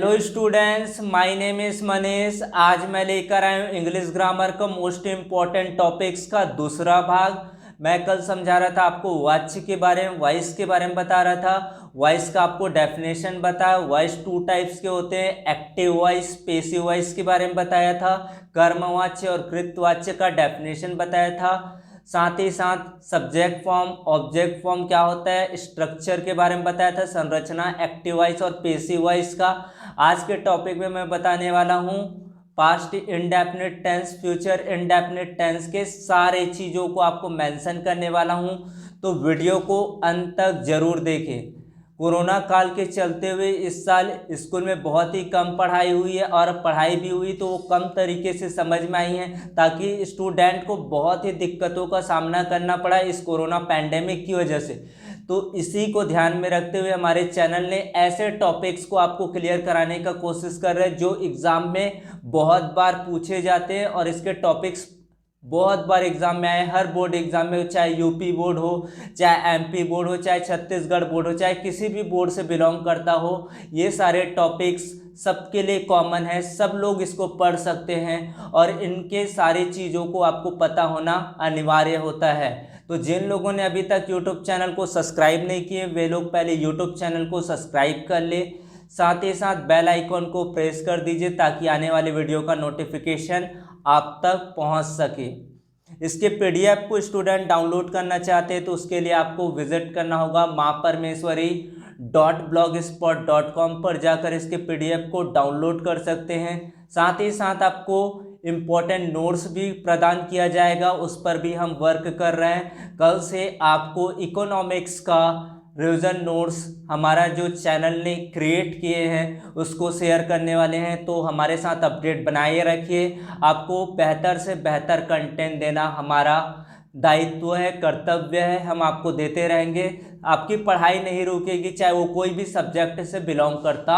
Hello students, my name is Manish. आज मैं लेकर आया हूँ इंग्लिश ग्रामर का मोस्ट इम्पॉर्टेंट टॉपिक्स का दूसरा भाग। मैं कल समझा रहा था आपको वाच्य के बारे में, वॉइस के बारे में बता रहा था। वॉइस का आपको डेफिनेशन बताया। वॉइस टू टाइप्स के होते हैं, एक्टिव वॉइस, पैसिव वॉइस के बारे में बताया था। कर्मवाच्य और कृतवाच्य का डेफिनेशन बताया था। साथ ही साथ सब्जेक्ट फॉर्म, ऑब्जेक्ट फॉर्म क्या होता है, स्ट्रक्चर के बारे में बताया था, संरचना एक्टिव वॉइस और पैसिव वॉइस का। आज के टॉपिक में मैं बताने वाला हूँ past indefinite tense, future indefinite tense के सारे चीज़ों को आपको मेंशन करने वाला हूँ। तो वीडियो को अंत तक जरूर देखें। कोरोना काल के चलते हुए इस साल स्कूल में बहुत ही कम पढ़ाई हुई है, और पढ़ाई भी हुई तो वो कम तरीके से समझ में आई है, ताकि स्टूडेंट को बहुत ही दिक्कतों का सामना करना पड़ा इस कोरोना पैंडेमिक की वजह से। तो इसी को ध्यान में रखते हुए हमारे चैनल ने ऐसे टॉपिक्स को आपको क्लियर कराने का कोशिश कर रहे हैं जो एग्ज़ाम में बहुत बार पूछे जाते हैं, और इसके टॉपिक्स बहुत बार एग्जाम में आए। हर बोर्ड एग्जाम में, चाहे यूपी बोर्ड हो, चाहे एमपी बोर्ड हो, चाहे छत्तीसगढ़ बोर्ड हो, चाहे किसी भी बोर्ड से बिलोंग करता हो, ये सारे टॉपिक्स सबके लिए कॉमन है। सब लोग इसको पढ़ सकते हैं, और इनके सारी चीज़ों को आपको पता होना अनिवार्य होता है। तो जिन लोगों ने अभी तक यूट्यूब चैनल को सब्सक्राइब नहीं किए, वे लोग पहले यूट्यूब चैनल को सब्सक्राइब कर ले। साथ ही साथ बेल आइकॉन को प्रेस कर दीजिए, ताकि आने वाले वीडियो का नोटिफिकेशन आप तक पहुंच सके। इसके पीडीएफ को स्टूडेंट डाउनलोड करना चाहते हैं तो उसके लिए आपको विजिट करना होगा maaparmeshwari.blogspot.com पर जाकर इसके पीडीएफ को डाउनलोड कर सकते हैं। साथ ही साथ आपको इम्पोर्टेंट नोट्स भी प्रदान किया जाएगा, उस पर भी हम वर्क कर रहे हैं। कल से आपको इकोनॉमिक्स का रिविजन नोट्स हमारा जो चैनल ने क्रिएट किए हैं उसको शेयर करने वाले हैं, तो हमारे साथ अपडेट बनाए रखिए। आपको बेहतर से बेहतर कंटेंट देना हमारा दायित्व है, कर्तव्य है, हम आपको देते रहेंगे। आपकी पढ़ाई नहीं रुकेगी, चाहे वो कोई भी सब्जेक्ट से बिलोंग करता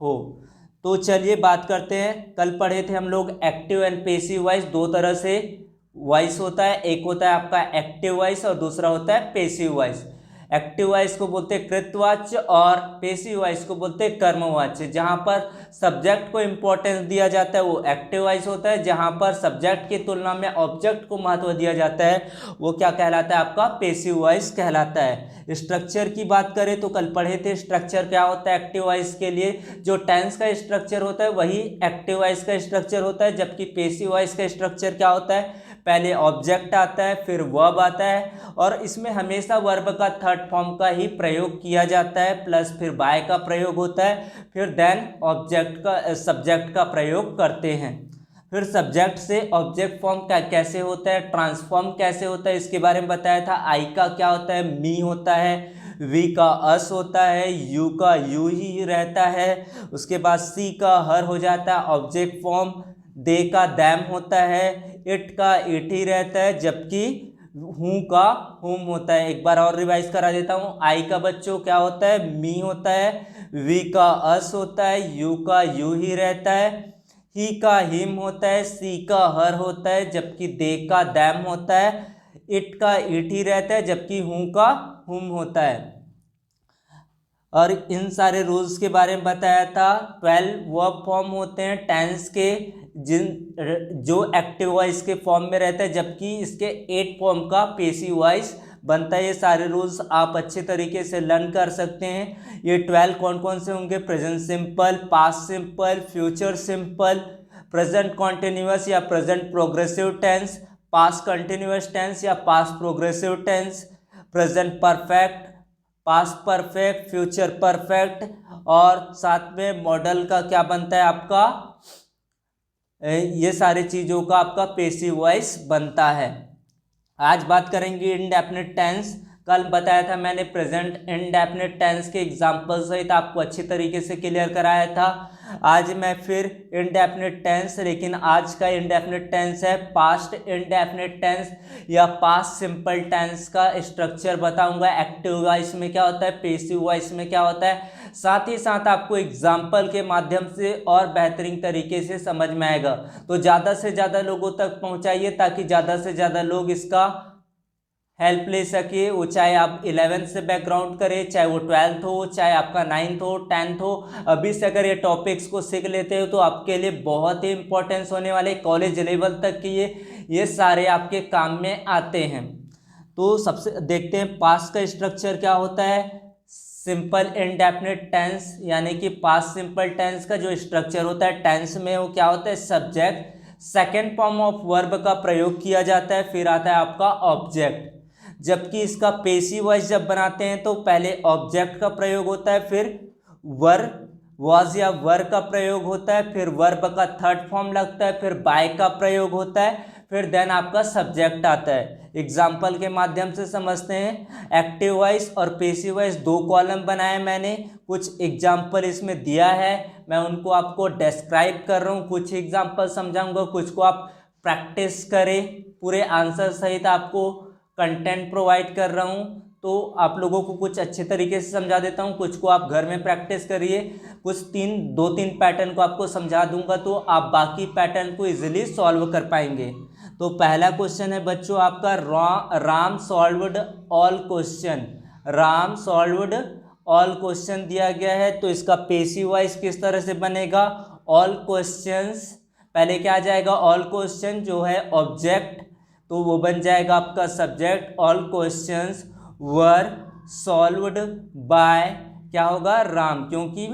हो। तो चलिए बात करते हैं। कल पढ़े थे हम लोग एक्टिव एंड पैसिव वॉइस। दो तरह से वॉइस होता है, एक होता है आपका एक्टिव वॉइस और दूसरा होता है पैसिव वॉइस। एक्टिव वॉइस को बोलते हैं कृतवाच्य और पैसिव वॉइस को बोलते हैं कर्मवाच्य। जहां पर सब्जेक्ट को इंपॉर्टेंस दिया जाता है वो एक्टिव वॉइस होता है, जहां पर सब्जेक्ट की तुलना में ऑब्जेक्ट को महत्व दिया जाता है वो क्या कहलाता है, आपका पैसिव वॉइस कहलाता है। स्ट्रक्चर की बात करें तो कल पढ़े थे स्ट्रक्चर क्या होता है एक्टिव वॉइस के लिए। जो टेंस का स्ट्रक्चर होता है वही एक्टिव वॉइस का स्ट्रक्चर होता है, जबकि पैसिव वॉइस का स्ट्रक्चर क्या होता है, पहले ऑब्जेक्ट आता है, फिर वर्ब आता है, और इसमें हमेशा वर्ब का थर्ड फॉर्म का ही प्रयोग किया जाता है, प्लस फिर बाय का प्रयोग होता है, फिर देन ऑब्जेक्ट का सब्जेक्ट का प्रयोग करते हैं। फिर सब्जेक्ट से ऑब्जेक्ट फॉर्म कैसे होता है, ट्रांसफॉर्म कैसे होता है, इसके बारे में बताया था। आई का क्या होता है, मी होता है, वी का अस होता है, यू का यू ही रहता है, उसके बाद सी का हर हो जाता है ऑब्जेक्ट फॉर्म, दे का दैम होता है, इट का इट ही रहता है, जबकि हूँ का हुम होता है। एक बार और रिवाइज करा देता हूँ। आई का बच्चों क्या होता है, मी होता है, वी का अस होता है, यू का यू ही रहता है, ही का हिम होता है, सी का हर होता है, जबकि दे का दैम होता है, इट का इट ही रहता है, जबकि हूँ का हुम होता है। और इन सारे रूल्स के बारे में बताया था। 12 वर्ब फॉर्म होते हैं टेंस के, जो एक्टिव वॉइस के फॉर्म में रहता है, जबकि इसके 8 फॉर्म का पैसिव वॉइस बनता है। ये सारे रूल्स आप अच्छे तरीके से लर्न कर सकते हैं। ये 12 कौन कौन से होंगे, present simple, past simple, future simple, present continuous या present progressive tense, past continuous tense या past progressive tense, present perfect, past perfect, future perfect, और साथ में मॉडल का क्या बनता है आपका, ये सारी चीज़ों का आपका पैसिव वॉइस बनता है। आज बात करेंगे इंडेफिनिट टेंस। कल बताया था मैंने प्रेजेंट इंडेफिनिट टेंस के एग्जाम्पल सहित आपको अच्छी तरीके से क्लियर कराया था। आज मैं फिर इंडेफिनिट टेंस, लेकिन आज का इंडेफिनिट टेंस है पास्ट इंडेफिनिट टेंस या पास्ट सिंपल टेंस का स्ट्रक्चर बताऊंगा। एक्टिव वॉइस में क्या होता है, पैसिव वॉइस में क्या होता है, साथ ही साथ आपको एग्जाम्पल के माध्यम से और बेहतरीन तरीके से समझ में आएगा। तो ज़्यादा से ज़्यादा लोगों तक पहुँचाइए, ताकि ज़्यादा से ज़्यादा लोग इसका हेल्प ले सके, वो चाहे आप 11th से बैकग्राउंड करें, चाहे वो 12th हो, चाहे आपका 9th हो, 10th हो। अभी से अगर ये टॉपिक्स को सीख लेते हो तो आपके लिए बहुत ही इंपॉर्टेंस होने वाले, कॉलेज लेवल तक की ये सारे आपके काम में आते हैं। तो सबसे देखते हैं पास्ट का स्ट्रक्चर क्या होता है। सिंपल इंडेफिनिट टेंस यानी कि पास्ट सिंपल टेंस का जो स्ट्रक्चर होता है, टेंस में वो क्या होता है, subject, second form of verb का प्रयोग किया जाता है, फिर आता है आपका ऑब्जेक्ट। जबकि इसका पेसिव वॉइस जब बनाते हैं तो पहले ऑब्जेक्ट का प्रयोग होता है, फिर वर वॉज या वर का प्रयोग होता है, फिर वर्ब का थर्ड फॉर्म लगता है, फिर बाय का प्रयोग होता है, फिर देन आपका सब्जेक्ट आता है। एग्जाम्पल के माध्यम से समझते हैं। एक्टिव वॉइस और पेसिव वॉइस दो कॉलम बनाए मैंने, कुछ एग्जाम्पल इसमें दिया है, मैं उनको आपको डिस्क्राइब कर रहा हूँ, कुछ एग्जाम्पल समझाऊंगा, कुछ को आप प्रैक्टिस करें, पूरे आंसर सहित आपको कंटेंट प्रोवाइड कर रहा हूँ। तो आप लोगों को कुछ अच्छे तरीके से समझा देता हूँ, कुछ को आप घर में प्रैक्टिस करिए, कुछ दो तीन पैटर्न को आपको समझा दूंगा तो आप बाकी पैटर्न को इजीली सॉल्व कर पाएंगे। तो पहला क्वेश्चन है बच्चों आपका, Ram solved all question. Ram solved all question दिया गया है, तो इसका पेसिव वॉइस किस तरह से बनेगा, ऑल क्वेश्चंस। पहले क्या आ जाएगा, ऑल क्वेश्चन जो है ऑब्जेक्ट, तो वो बन जाएगा आपका subject. All questions were solved by क्या होगा, राम, क्योंकि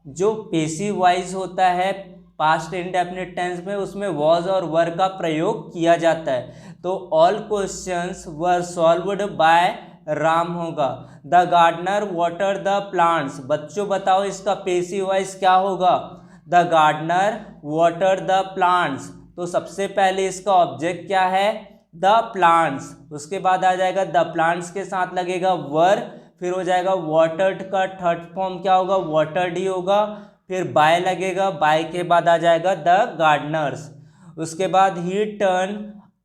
जो पेसिव वॉइस होता है पास्ट इंडेफिनिट टेंस में उसमें वॉज और वर का प्रयोग किया जाता है। तो all questions were solved by Ram होगा। The gardener water the plants, बच्चों बताओ इसका पेसिव वॉइस क्या होगा, the gardener water the plants. तो सबसे पहले इसका ऑब्जेक्ट क्या है, द प्लांट्स, उसके बाद आ जाएगा द प्लांट्स के साथ लगेगा वर, फिर हो जाएगा वाटर्ड का थर्ड फॉर्म क्या होगा, वाटर्ड ही होगा, फिर बाय लगेगा, बाय के बाद आ जाएगा द गार्डनर्स। उसके बाद ही turn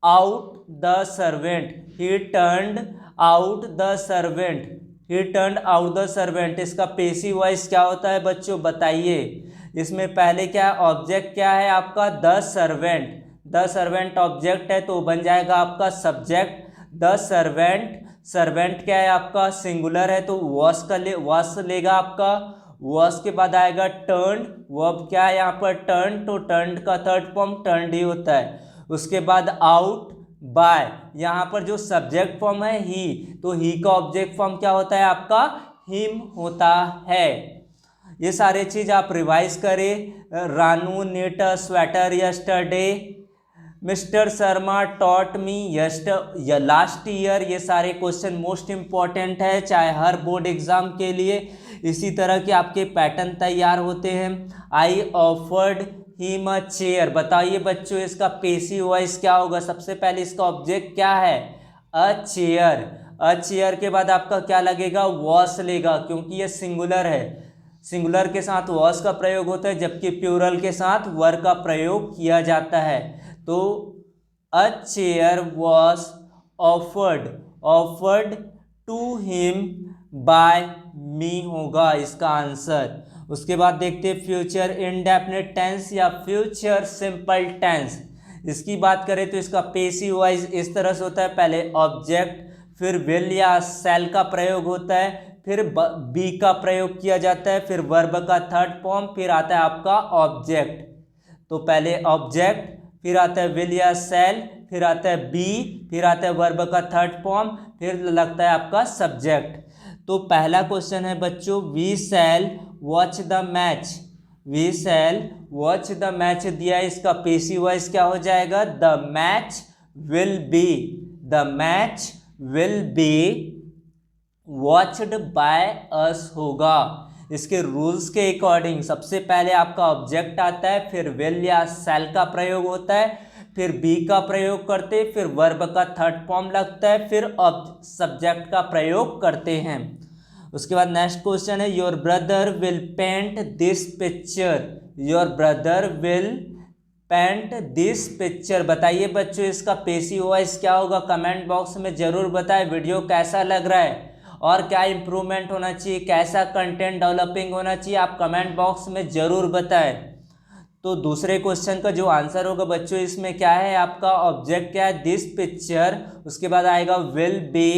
out the servant, he turned out the servant, he turned out the servant. इसका पेसिव वॉइस क्या होता है बच्चों बताइए। इसमें पहले क्या है, ऑब्जेक्ट क्या है आपका, the servant, the servant object है तो बन जाएगा आपका सब्जेक्ट द सर्वेंट। सर्वेंट क्या है आपका, सिंगुलर है तो वॉस का वॉस लेगा आपका, वॉस के बाद आएगा टर्न, वर्ब क्या है यहाँ पर टर्न, तो टर्न का थर्ड फॉर्म टर्नड ही होता है। उसके बाद आउट बाय, यहाँ पर जो सब्जेक्ट फॉर्म है ही, तो ही का ऑब्जेक्ट फॉर्म क्या होता है आपका, हिम होता है। ये सारे चीज आप रिवाइज करें। Ranu knit a sweater yesterday, mister Sharma taught me last year. ये सारे क्वेश्चन मोस्ट इंपॉर्टेंट है चाहे हर बोर्ड एग्जाम के लिए, इसी तरह के आपके पैटर्न तैयार होते हैं। I offered him a chair, बताइए बच्चों इसका पेसिव वॉइस क्या होगा। सबसे पहले इसका ऑब्जेक्ट क्या है, अ चेयर, अ चेयर के बाद आपका क्या लगेगा, वॉस लेगा, क्योंकि ये सिंगुलर है, सिंगुलर के साथ वॉस का प्रयोग होता है, जबकि प्लूरल के साथ वर का प्रयोग किया जाता है। तो a chair was offered to him by me होगा इसका आंसर। उसके बाद देखते हैं फ्यूचर इंडेफिनिट टेंस या फ्यूचर सिंपल टेंस। इसकी बात करें तो इसका पेसिव वॉइस इस तरह से होता है, पहले ऑब्जेक्ट, फिर विल या शैल का प्रयोग होता है, फिर बी का प्रयोग किया जाता है, फिर वर्ब का थर्ड फॉर्म, फिर आता है आपका ऑब्जेक्ट। तो पहले ऑब्जेक्ट, फिर आता है विल या शैल, फिर आता है बी, फिर आता है वर्ब का थर्ड फॉर्म, फिर लगता है आपका सब्जेक्ट। तो पहला क्वेश्चन है बच्चों, we shall watch the match, we shall watch the match दिया है, इसका पेसिव वॉइस क्या हो जाएगा, the match will be, the match will be watched by us होगा। इसके रूल्स के अकॉर्डिंग सबसे पहले आपका ऑब्जेक्ट आता है, फिर विल या शैल का प्रयोग होता है, फिर बी का प्रयोग करते, फिर वर्ब का थर्ड फॉर्म लगता है, फिर सब्जेक्ट का प्रयोग करते हैं। उसके बाद नेक्स्ट क्वेश्चन है, your brother will paint this picture, your brother will paint this picture. बताइए बच्चों इसका पेसिव वॉइस क्या होगा, कमेंट बॉक्स में जरूर बताएं। वीडियो कैसा लग रहा है और क्या इंप्रूवमेंट होना चाहिए, कैसा कंटेंट डेवलपिंग होना चाहिए, आप कमेंट बॉक्स में ज़रूर बताएं। तो दूसरे क्वेश्चन का जो आंसर होगा बच्चों इसमें क्या है, आपका ऑब्जेक्ट क्या है, दिस पिक्चर, उसके बाद आएगा विल बी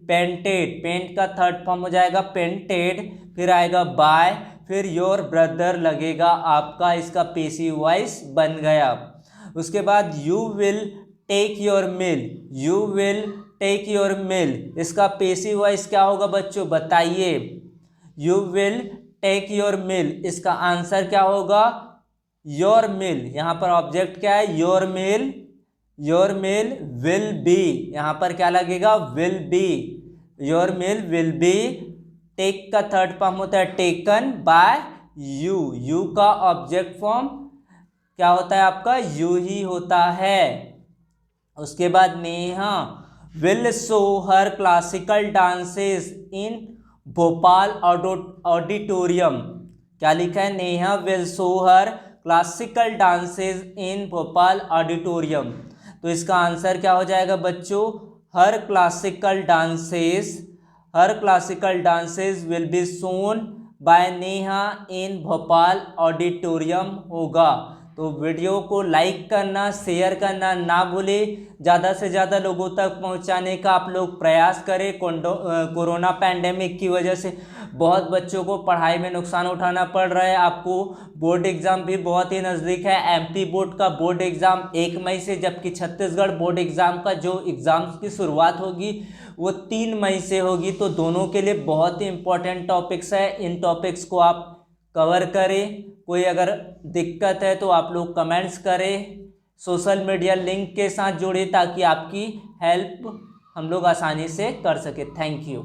पेंटेड, पेंट का थर्ड फॉर्म हो जाएगा पेंटेड, फिर आएगा बाय, फिर योर ब्रदर लगेगा आपका, इसका पैसिव वॉइस बन गया। उसके बाद you will take your meal, you will take your meal, इसका पैसिव वॉइस क्या होगा बच्चों बताइए। You will take your meal, इसका आंसर क्या होगा, योर मील। यहाँ पर ऑब्जेक्ट क्या है, your meal, your meal will be, यहाँ पर क्या लगेगा, will be, your meal will be, take का थर्ड फॉर्म होता है टेकन बाय यू, यू का ऑब्जेक्ट फॉर्म क्या होता है आपका, यू ही होता है। उसके बाद Neha will show her classical dances in Bhopal auditorium, क्या लिखा है, Neha will show her classical dances in Bhopal auditorium. तो इसका आंसर क्या हो जाएगा बच्चों, her classical dances, her classical dances will be shown by Neha in Bhopal auditorium होगा। तो वीडियो को लाइक करना, शेयर करना ना भूलें, ज़्यादा से ज़्यादा लोगों तक पहुंचाने का आप लोग प्रयास करें। कोरोना पैंडेमिक की वजह से बहुत बच्चों को पढ़ाई में नुकसान उठाना पड़ रहा है। आपको बोर्ड एग्ज़ाम भी बहुत ही नज़दीक है, एमपी बोर्ड का बोर्ड एग्ज़ाम 1 मई से, जबकि छत्तीसगढ़ बोर्ड एग्ज़ाम का जो एग्ज़ाम्स की शुरुआत होगी वो 3 मई से होगी। तो दोनों के लिए बहुत ही इम्पोर्टेंट टॉपिक्स है, इन टॉपिक्स को आप कवर करें। कोई अगर दिक्कत है तो आप लोग कमेंट्स करें, सोशल मीडिया लिंक के साथ जुड़े ताकि आपकी हेल्प हम लोग आसानी से कर सके। Thank you.